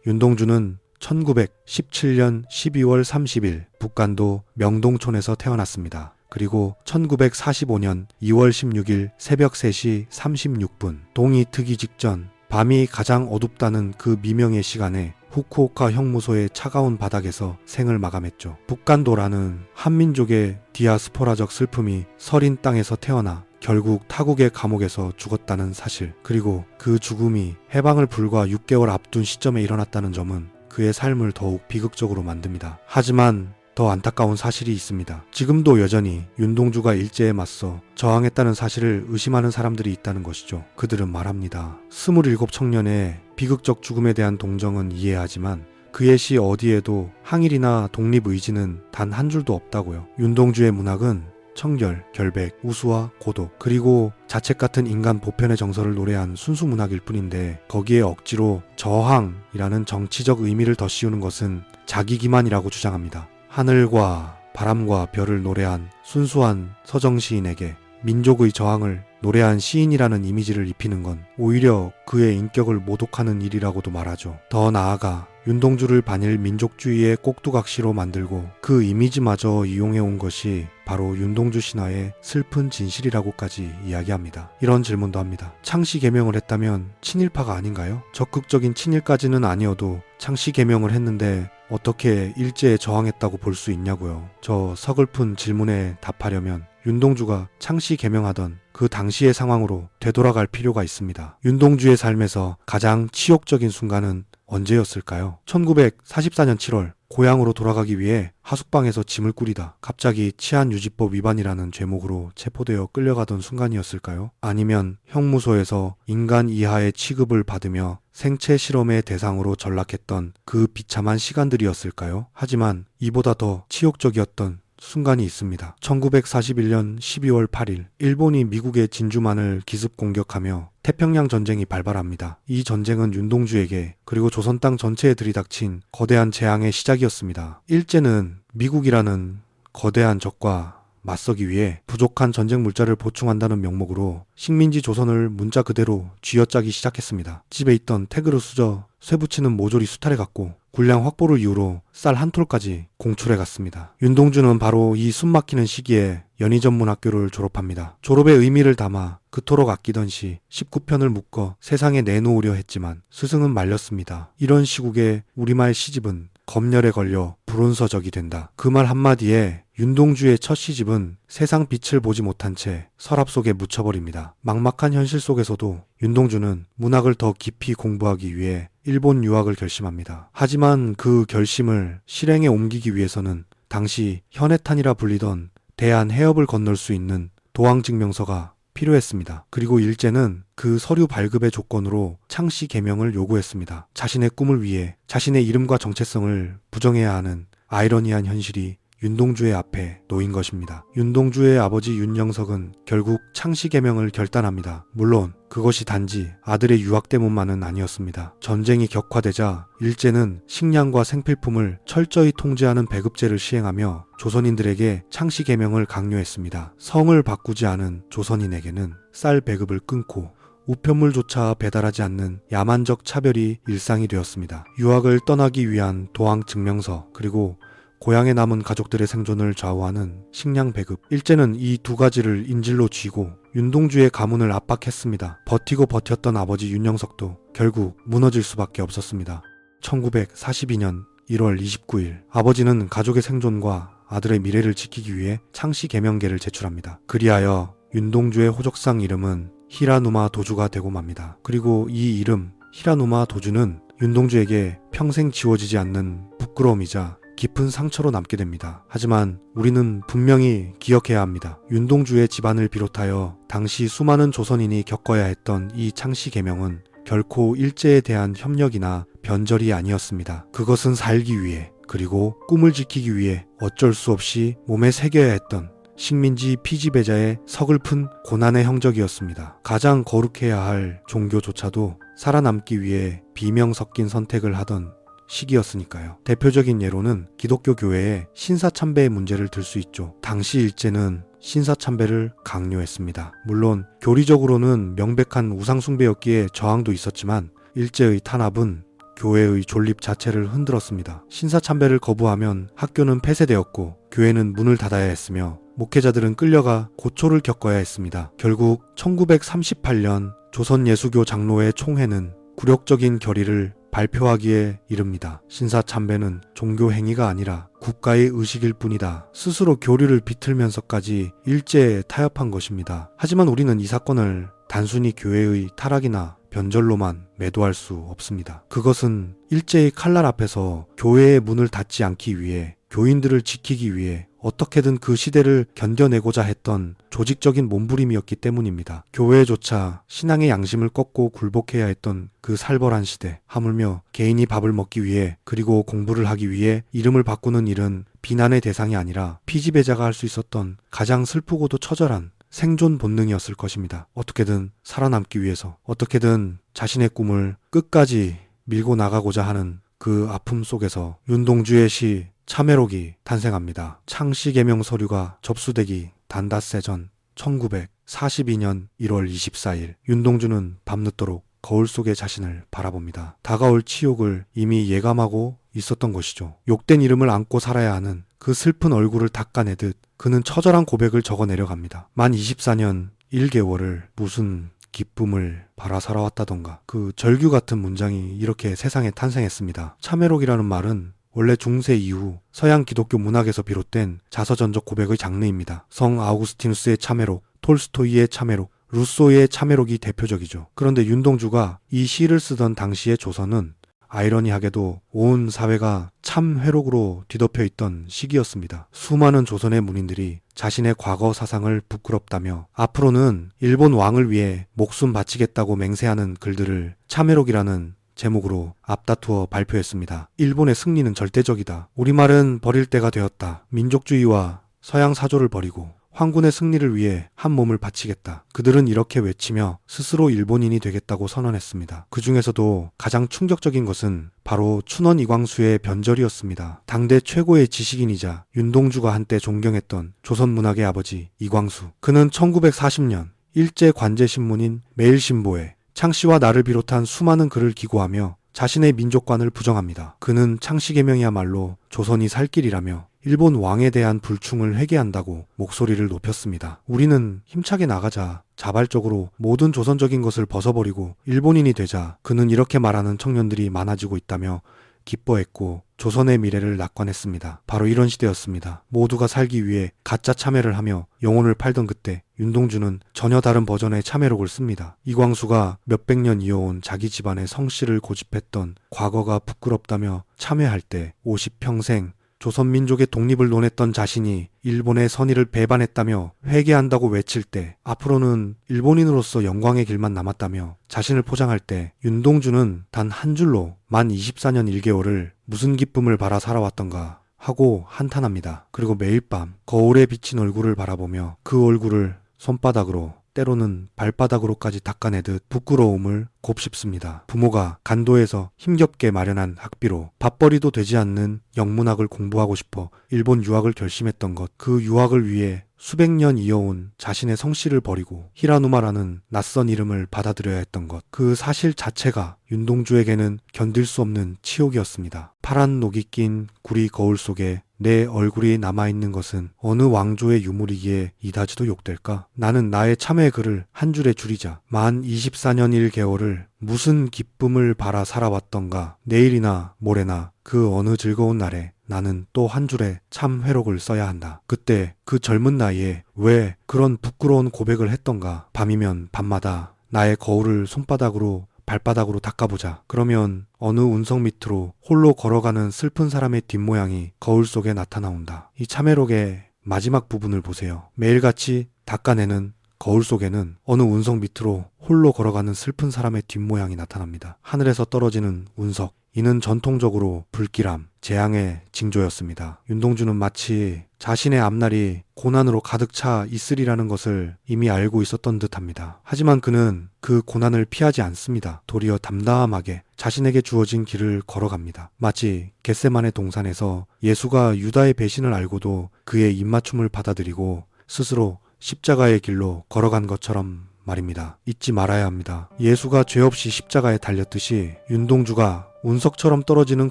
윤동주는 1917년 12월 30일 북간도 명동촌에서 태어났습니다. 그리고 1945년 2월 16일 새벽 3시 36분 동이 트기 직전 밤이 가장 어둡다는 그 미명의 시간에 후쿠오카 형무소의 차가운 바닥에서 생을 마감했죠. 북간도라는 한민족의 디아스포라적 슬픔이 서린 땅에서 태어나 결국 타국의 감옥에서 죽었다는 사실, 그리고 그 죽음이 해방을 불과 6개월 앞둔 시점에 일어났다는 점은 그의 삶을 더욱 비극적으로 만듭니다. 하지만 더 안타까운 사실이 있습니다. 지금도 여전히 윤동주가 일제에 맞서 저항했다는 사실을 의심하는 사람들이 있다는 것이죠. 그들은 말합니다. 27 청년의 비극적 죽음에 대한 동정은 이해하지만 그의 시 어디에도 항일이나 독립의지는 단 한 줄도 없다고요. 윤동주의 문학은 청결, 결백, 우수와 고독, 그리고 자책 같은 인간 보편의 정서를 노래한 순수 문학일 뿐인데 거기에 억지로 저항이라는 정치적 의미를 더 씌우는 것은 자기 기만이라고 주장합니다. 하늘과 바람과 별을 노래한 순수한 서정시인에게 민족의 저항을 노래한 시인이라는 이미지를 입히는 건 오히려 그의 인격을 모독하는 일이라고도 말하죠. 더 나아가 윤동주를 반일 민족주의의 꼭두각시로 만들고 그 이미지마저 이용해온 것이 바로 윤동주 신화의 슬픈 진실이라고까지 이야기합니다. 이런 질문도 합니다. 창씨 개명을 했다면 친일파가 아닌가요? 적극적인 친일까지는 아니어도 창씨 개명을 했는데 어떻게 일제에 저항했다고 볼 수 있냐고요. 저 서글픈 질문에 답하려면 윤동주가 창씨 개명하던 그 당시의 상황으로 되돌아갈 필요가 있습니다. 윤동주의 삶에서 가장 치욕적인 순간은 언제였을까요? 1944년 7월 고향으로 돌아가기 위해 하숙방에서 짐을 꾸리다 갑자기 치안유지법 위반이라는 죄목으로 체포되어 끌려가던 순간이었을까요? 아니면 형무소에서 인간 이하의 취급을 받으며 생체 실험의 대상으로 전락했던 그 비참한 시간들이었을까요? 하지만 이보다 더 치욕적이었던 순간이 있습니다. 1941년 12월 8일 일본이 미국의 진주만을 기습 공격하며 태평양 전쟁이 발발합니다. 이 전쟁은 윤동주에게 그리고 조선 땅 전체에 들이닥친 거대한 재앙의 시작이었습니다. 일제는 미국이라는 거대한 적과 맞서기 위해 부족한 전쟁 물자를 보충한다는 명목으로 식민지 조선을 문자 그대로 쥐어짜기 시작했습니다. 집에 있던 태그르 수저, 쇠붙이는 모조리 수탈해 갔고 군량 확보를 이유로 쌀 한 톨까지 공출해 갔습니다. 윤동주는 바로 이 숨막히는 시기에 연희전문학교를 졸업합니다. 졸업의 의미를 담아 그토록 아끼던 시 19편을 묶어 세상에 내놓으려 했지만 스승은 말렸습니다. 이런 시국에 우리말 시집은 검열에 걸려 불온서적이 된다. 그 말 한마디에 윤동주의 첫 시집은 세상 빛을 보지 못한 채 서랍 속에 묻혀버립니다. 막막한 현실 속에서도 윤동주는 문학을 더 깊이 공부하기 위해 일본 유학을 결심합니다. 하지만 그 결심을 실행에 옮기기 위해서는 당시 현해탄이라 불리던 대한 해협을 건널 수 있는 도항증명서가 필요했습니다. 그리고 일제는 그 서류 발급의 조건으로 창씨 개명을 요구했습니다. 자신의 꿈을 위해 자신의 이름과 정체성을 부정해야 하는 아이러니한 현실이 윤동주의 앞에 놓인 것입니다. 윤동주의 아버지 윤영석은 결국 창씨 개명을 결단합니다. 물론 그것이 단지 아들의 유학 때문만은 아니었습니다. 전쟁이 격화되자 일제는 식량과 생필품을 철저히 통제하는 배급제를 시행하며 조선인들에게 창씨 개명을 강요했습니다. 성을 바꾸지 않은 조선인에게는 쌀 배급을 끊고 우편물조차 배달하지 않는 야만적 차별이 일상이 되었습니다. 유학을 떠나기 위한 도항 증명서, 그리고 고향에 남은 가족들의 생존을 좌우하는 식량 배급. 일제는 이 두 가지를 인질로 쥐고 윤동주의 가문을 압박했습니다. 버티고 버텼던 아버지 윤영석도 결국 무너질 수밖에 없었습니다. 1942년 1월 29일 아버지는 가족의 생존과 아들의 미래를 지키기 위해 창씨 개명계를 제출합니다. 그리하여 윤동주의 호적상 이름은 히라누마 도주가 되고 맙니다. 그리고 이 이름 히라누마 도주는 윤동주에게 평생 지워지지 않는 부끄러움이자 깊은 상처로 남게 됩니다. 하지만 우리는 분명히 기억해야 합니다. 윤동주의 집안을 비롯하여 당시 수많은 조선인이 겪어야 했던 이 창씨 개명은 결코 일제에 대한 협력이나 변절이 아니었습니다. 그것은 살기 위해, 그리고 꿈을 지키기 위해 어쩔 수 없이 몸에 새겨야 했던 식민지 피지배자의 서글픈 고난의 형적이었습니다. 가장 거룩해야 할 종교조차도 살아남기 위해 비명 섞인 선택을 하던 시기였으니까요. 대표적인 예로는 기독교 교회의 신사참배의 문제를 들 수 있죠. 당시 일제는 신사참배를 강요했습니다. 물론 교리적으로는 명백한 우상숭배였기에 저항도 있었지만 일제의 탄압은 교회의 존립 자체를 흔들었습니다. 신사참배를 거부하면 학교는 폐쇄되었고 교회는 문을 닫아야 했으며 목회자들은 끌려가 고초를 겪어야 했습니다. 결국 1938년 조선예수교 장로회 총회는 굴욕적인 결의를 발표하기에 이릅니다. 신사참배는 종교 행위가 아니라 국가의 의식일 뿐이다. 스스로 교리를 비틀면서까지 일제에 타협한 것입니다. 하지만 우리는 이 사건을 단순히 교회의 타락이나 변절로만 매도할 수 없습니다. 그것은 일제의 칼날 앞에서 교회의 문을 닫지 않기 위해, 교인들을 지키기 위해 어떻게든 그 시대를 견뎌내고자 했던 조직적인 몸부림이었기 때문입니다. 교회조차 신앙의 양심을 꺾고 굴복해야 했던 그 살벌한 시대, 하물며 개인이 밥을 먹기 위해 그리고 공부를 하기 위해 이름을 바꾸는 일은 비난의 대상이 아니라 피지배자가 할 수 있었던 가장 슬프고도 처절한 생존 본능이었을 것입니다. 어떻게든 살아남기 위해서, 어떻게든 자신의 꿈을 끝까지 밀고 나가고자 하는 그 아픔 속에서 윤동주의 시 참회록이 탄생합니다. 창씨개명 서류가 접수되기 단닷새 전 1942년 1월 24일 윤동주는 밤늦도록 거울 속의 자신을 바라봅니다. 다가올 치욕을 이미 예감하고 있었던 것이죠. 욕된 이름을 안고 살아야 하는 그 슬픈 얼굴을 닦아내듯 그는 처절한 고백을 적어 내려갑니다. 만 24년 1개월을 무슨 기쁨을 바라 살아왔다던가. 그 절규 같은 문장이 이렇게 세상에 탄생했습니다. 참회록이라는 말은 원래 중세 이후 서양 기독교 문학에서 비롯된 자서전적 고백의 장르입니다. 성 아우구스티누스의 참회록, 톨스토이의 참회록, 루소의 참회록이 대표적이죠. 그런데 윤동주가 이 시를 쓰던 당시의 조선은 아이러니하게도 온 사회가 참회록으로 뒤덮여 있던 시기였습니다. 수많은 조선의 문인들이 자신의 과거 사상을 부끄럽다며 앞으로는 일본 왕을 위해 목숨 바치겠다고 맹세하는 글들을 참회록이라는 제목으로 앞다투어 발표했습니다. 일본의 승리는 절대적이다. 우리말은 버릴 때가 되었다. 민족주의와 서양 사조를 버리고 황군의 승리를 위해 한 몸을 바치겠다. 그들은 이렇게 외치며 스스로 일본인이 되겠다고 선언했습니다. 그 중에서도 가장 충격적인 것은 바로 춘원 이광수의 변절이었습니다. 당대 최고의 지식인이자 윤동주가 한때 존경했던 조선문학의 아버지 이광수. 그는 1940년 일제 관제신문인 매일신보에 창씨와 나를 비롯한 수많은 글을 기고하며 자신의 민족관을 부정합니다. 그는 창씨개명이야말로 조선이 살 길이라며 일본 왕에 대한 불충을 회개한다고 목소리를 높였습니다. 우리는 힘차게 나가자, 자발적으로 모든 조선적인 것을 벗어버리고 일본인이 되자. 그는 이렇게 말하는 청년들이 많아지고 있다며 기뻐했고 조선의 미래를 낙관했습니다. 바로 이런 시대였습니다. 모두가 살기 위해 가짜 참회를 하며 영혼을 팔던 그때 윤동주는 전혀 다른 버전의 참회록을 씁니다. 이광수가 몇백 년 이어온 자기 집안의 성씨를 고집했던 과거가 부끄럽다며 참회할 때 50평생 조선민족의 독립을 논했던 자신이 일본의 선의를 배반했다며 회개한다고 외칠 때 앞으로는 일본인으로서 영광의 길만 남았다며 자신을 포장할 때 윤동주는 단 한 줄로 만 24년 1개월을 무슨 기쁨을 바라 살아왔던가 하고 한탄합니다. 그리고 매일 밤 거울에 비친 얼굴을 바라보며 그 얼굴을 손바닥으로 때로는 발바닥으로까지 닦아내듯 부끄러움을 곱씹습니다. 부모가 간도에서 힘겹게 마련한 학비로 밥벌이도 되지 않는 영문학을 공부하고 싶어 일본 유학을 결심했던 것, 그 유학을 위해 수백 년 이어온 자신의 성씨를 버리고 히라누마라는 낯선 이름을 받아들여야 했던 것, 그 사실 자체가 윤동주에게는 견딜 수 없는 치욕이었습니다. 파란 녹이 낀 구리 거울 속에 내 얼굴이 남아있는 것은 어느 왕조의 유물이기에 이다지도 욕될까? 나는 나의 참회 글을 한 줄에 줄이자 만 24년 1개월을 무슨 기쁨을 바라 살아왔던가. 내일이나 모레나 그 어느 즐거운 날에 나는 또 한 줄의 참회록을 써야 한다. 그때 그 젊은 나이에 왜 그런 부끄러운 고백을 했던가. 밤이면 밤마다 나의 거울을 손바닥으로 발바닥으로 닦아보자. 그러면 어느 운석 밑으로 홀로 걸어가는 슬픈 사람의 뒷모양이 거울 속에 나타나온다. 이 참회록의 마지막 부분을 보세요. 매일같이 닦아내는 거울 속에는 어느 운석 밑으로 홀로 걸어가는 슬픈 사람의 뒷모양이 나타납니다. 하늘에서 떨어지는 운석. 이는 전통적으로 불길함, 재앙의 징조였습니다. 윤동주는 마치 자신의 앞날이 고난으로 가득 차 있으리라는 것을 이미 알고 있었던 듯합니다. 하지만 그는 그 고난을 피하지 않습니다. 도리어 담담하게 자신에게 주어진 길을 걸어갑니다. 마치 겟세마네 동산에서 예수가 유다의 배신을 알고도 그의 입맞춤을 받아들이고 스스로 십자가의 길로 걸어간 것처럼 말입니다. 잊지 말아야 합니다. 예수가 죄 없이 십자가에 달렸듯이 윤동주가 운석처럼 떨어지는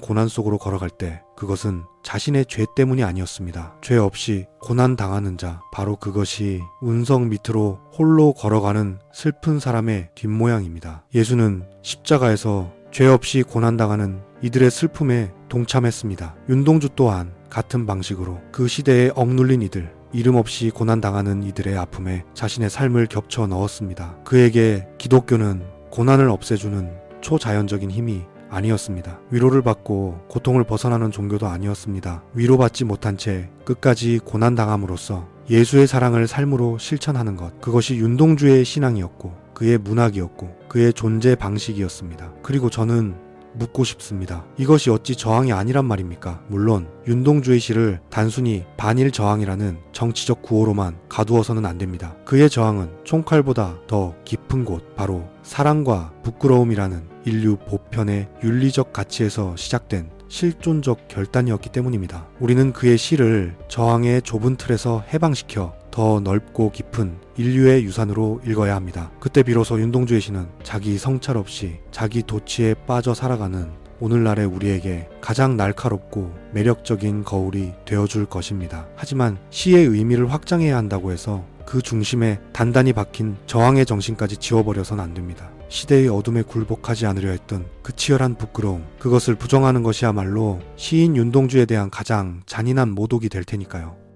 고난 속으로 걸어갈 때 그것은 자신의 죄 때문이 아니었습니다. 죄 없이 고난 당하는 자, 바로 그것이 운석 밑으로 홀로 걸어가는 슬픈 사람의 뒷모양입니다. 예수는 십자가에서 죄 없이 고난당하는 이들의 슬픔에 동참했습니다. 윤동주 또한 같은 방식으로 그 시대에 억눌린 이들, 이름 없이 고난당하는 이들의 아픔에 자신의 삶을 겹쳐 넣었습니다. 그에게 기독교는 고난을 없애주는 초자연적인 힘이 아니었습니다. 위로를 받고 고통을 벗어나는 종교도 아니었습니다. 위로받지 못한 채 끝까지 고난당함으로써 예수의 사랑을 삶으로 실천하는 것, 그것이 윤동주의 신앙이었고 그의 문학이었고 그의 존재 방식이었습니다. 그리고 저는 묻고 싶습니다. 이것이 어찌 저항이 아니란 말입니까? 물론 윤동주의 시를 단순히 반일 저항이라는 정치적 구호로만 가두어서는 안 됩니다. 그의 저항은 총칼보다 더 깊은 곳, 바로 사랑과 부끄러움이라는 인류 보편의 윤리적 가치에서 시작된 실존적 결단이었기 때문입니다. 우리는 그의 시를 저항의 좁은 틀에서 해방시켜 더 넓고 깊은 인류의 유산으로 읽어야 합니다. 그때 비로소 윤동주의 시는 자기 성찰 없이 자기 도취에 빠져 살아가는 오늘날의 우리에게 가장 날카롭고 매력적인 거울이 되어줄 것입니다. 하지만 시의 의미를 확장해야 한다고 해서 그 중심에 단단히 박힌 저항의 정신까지 지워버려서는 안 됩니다. 시대의 어둠에 굴복하지 않으려 했던 그 치열한 부끄러움, 그것을 부정하는 것이야말로 시인 윤동주에 대한 가장 잔인한 모독이 될 테니까요.